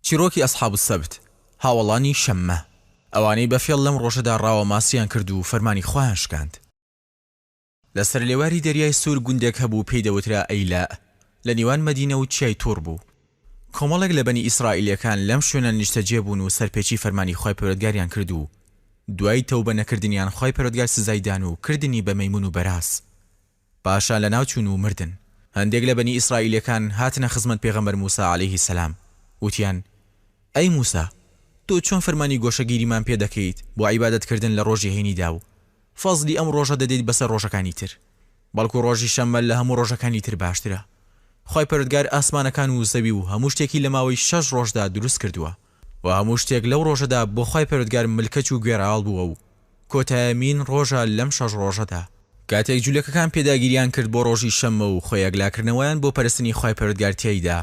چیرۆکی ئەسحاب السەبت هاوڵانی شەممە ئەوانەی بەفێڵ لەم ڕۆژەدا ڕاوە ماسیان کرد و فەرمانی خۆیان شکاند. لەسەر لێواری دەریای سوور گوندێک هەبوو پێی دەوترا ئەیلا لە نێوان مەدینە و چیای توور بوو. کۆمەڵێک لە بەنی ئیسرائیلەکان لەم شوێنە نیشتەجێ بوون و سەرپێچی فەرمانی خۆی پەروەردگاریان کرد و دوای تەوبە نەکردنیان خۆی پەروەردگار سزایدان و کردنی بە مەیمون و بەراس. پاشان لەناو چوون و مردن. هەندێک لە بەنی ئیسرائیلەکان هاتنە خزمەت پێغەمبەر موسا عەلەیهی سەلام وتیان ئەی موسا تۆ چۆن فەرمانی گۆشەگیریمان پێ دەکەیت بۆ عیبادەتکردن لە ڕۆژی هەینیدا و فەزلی ئەم ڕۆژە دەدەیت بەسەر ڕۆژەکانی تر، بەڵکو ڕۆژی شەممە لە هەموو ڕۆژەکانی تر باشترە. خۆی پەروەردگار ئاسمانەکان و زەوی و هەموو شتێکی لە ماوەی 6 ڕۆژدا دروست کردووە و هەموو شتێک لەو ڕۆژەدا بۆ خۆی پەروەردگار ملکەچ و گوێڕایەڵ بووە و کۆتایەمین ڕۆژە لەم 6 ڕۆژەدا. کاتێک جوولەکەکان پێداگیریان کرد بۆ ڕۆژی شەممە و خۆیەگلاکردنەوەیان بۆ پەرستنی خۆی پەروەردگار تێیدا،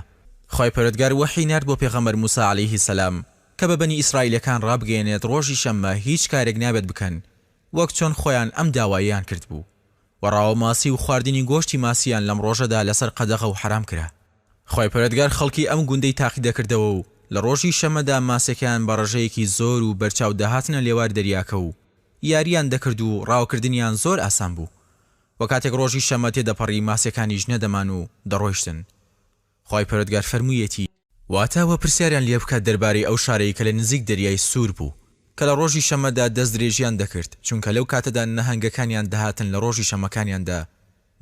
خۆی پەروەردگار وەحی نارد بۆ پێغەمبەر موسا عەلەیهی سەلام کە بە بەنی ئیسرائیلەکان ڕابگەێنێت ڕۆژی شەممە هیچ کارێک نابێت بکەن وەک چۆن خۆیان ئەم داواییان کرد بوو و ڕاوە ماسی و خواردنی گۆشتی ماسییان لەم ڕۆژەدا لەسەر قەدەغە و حرام کرا. خۆی پەروەردگار خەڵکی ئەم گوندەی تاقی دەکردەوە و لە ڕۆژی شەممەدا ماسەکان بە ڕژەیەکی زۆر و بەرچاو داهاتنە لێوار دەریاکە و یاریان دەکرد و ڕاوکردنیان زۆر ئاسان بوو. و کاتێک ڕۆژی شەممە تێدەپەڕی ماسەکانیش نەدەمان و دەڕۆیشتن. خۆی پەروەردگار فەرموویەتی واتاوە پرسیاریان لێ بکات دەربارەی ئەو شارەی کە لە نزیک دەریای سوور بوو کە لە ڕۆژی شەممەدا دەست درێژیان دەکرد، چونکە لەو کاتەدا نەهەنگەکانیان دەهاتن لە ڕۆژی شەممەکانیاندا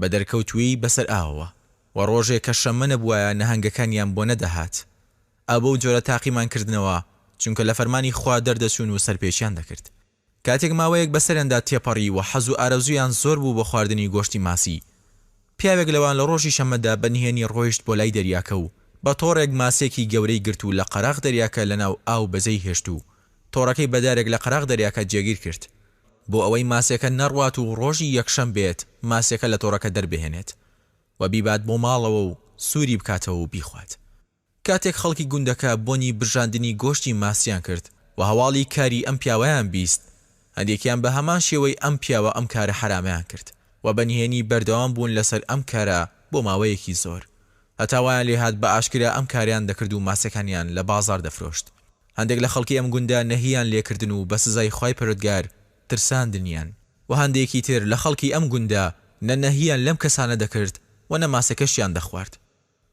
بە دەرکەوتووی بەسەر ئاوەوە و ڕۆژێک کە شەممە نەبووایە نەهەنگەکانیان بۆ نەدەهات. ئەبە و جۆرە تاقیمان کردنەوە چونکە لە فەرمانی خوا دەردەچوون و سەرپێچیان دەکرد. کاتێک ماوەیەک بەسەرێندا تێپەڕی و حەز و ئارەزویان زۆر بوو بۆ خواردنی گۆشتی ماسی، پیاوێک لەوان لە ڕۆژی شەممەدا بەنهێنی ڕۆیشت بۆ لای دەریاکە و بە تۆڕێک ماسێکی گەورەی گرت و لە قەراغ دەریاکە لەناو ئاو بەزەی هێشت و تۆڕەکەی بەدارێک لە قەراغ دەریاکە جێگیر کرد بۆ ئەوەی ماسێکە نەڕوات و ڕۆژی یەکشەم بێت ماسێکە لە تۆڕەکە دەربهێنێت و بیبات بۆ ماڵەوە و سووری بکاتەوە و بیخوات. کاتێک خەڵکی گوندەکە بۆنی برژاندنی گۆشتی ماسییان کرد و هەواڵی کاری ئەم پیاوەیان بیست، هەندێکیان بە هەمان شێوەی ئەم پیاوە ئەم کارە حرامیان کرد و بەنهێنی بەردەوام بوون لەسەر ئەم کارە بۆ ماوەیەکی زۆر، هەتاوایان لێ هات بە ئاشکرا ئەم کاریان دەکرد و ماسەکانیان لە بازار دەفرۆشت. هەندێک لە خەڵکی ئەم گوندە نەهیان لێکردن و بە سزای خۆی پەروەردگار ترساندنیان و هەندێکی تر لە خەڵکی ئەم گوندە نەهیان لەم کەسانە دەکرد و نەماسەکەشیان دەخوارد.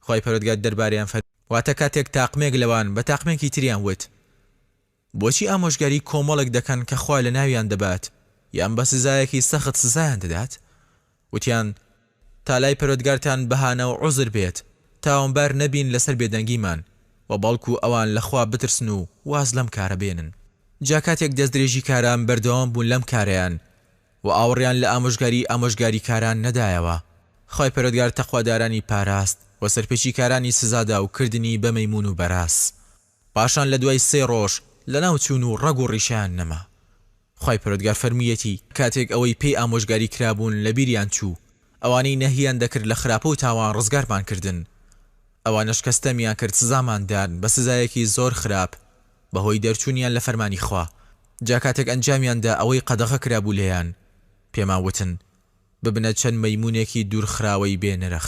خۆی پەروەردگار دەربارەیان واتە کاتێک تاقمێک لەوان بە تاقمێکی تریان وت بۆچی ئامۆژگاری کۆمەڵێک دەکەن کە خوا لە ناویان دەبات یان بە سزایەکی سەخت سزایان دەدات؟ وتیان تا لای پەروەردگارتان بەهانە و عوزر بێت تاوانبار نەبین لەسەر بێدەنگیمان و بەڵکو ئەوان لەخوا بترسن و واز لەم کارە بێنن. جا کاتێک دەستدرێژی کاران بەردەوام بوون لەم کارەیان و ئاوڕیان لە ئامۆژگاری کاران نەدایەوە، خۆی پەروەردگار تەخوادارانی پاراست و سەرپێچی کارانی سزادا و کردنی بە مەیمون و بەراس. پاشان لە دوای 3 ڕۆژ لەناو چوون و ڕەگ و ڕیشیان نەما. خۆی پەروەردگار فەرموویەتی کاتێک ئەوەی پێی ئامۆژگاری کرابوون لە بیریان چوو، ئەوانەی نەهیان دەکرد لە خراپە و تاوان ڕزگارمان کردن، ئەوانەش کەستەمیان کرد سزاماندان بە سزایەکی زۆر خراپ بەهۆی دەرچوونیان لە فەرمانی خوا. جا کاتێک ئەنجامیاندا ئەوەی قەدەغە کرابوو لێیان، پێمان وتن ببنە چەند مەیمونێکی دوورخراوەی بێنرخ.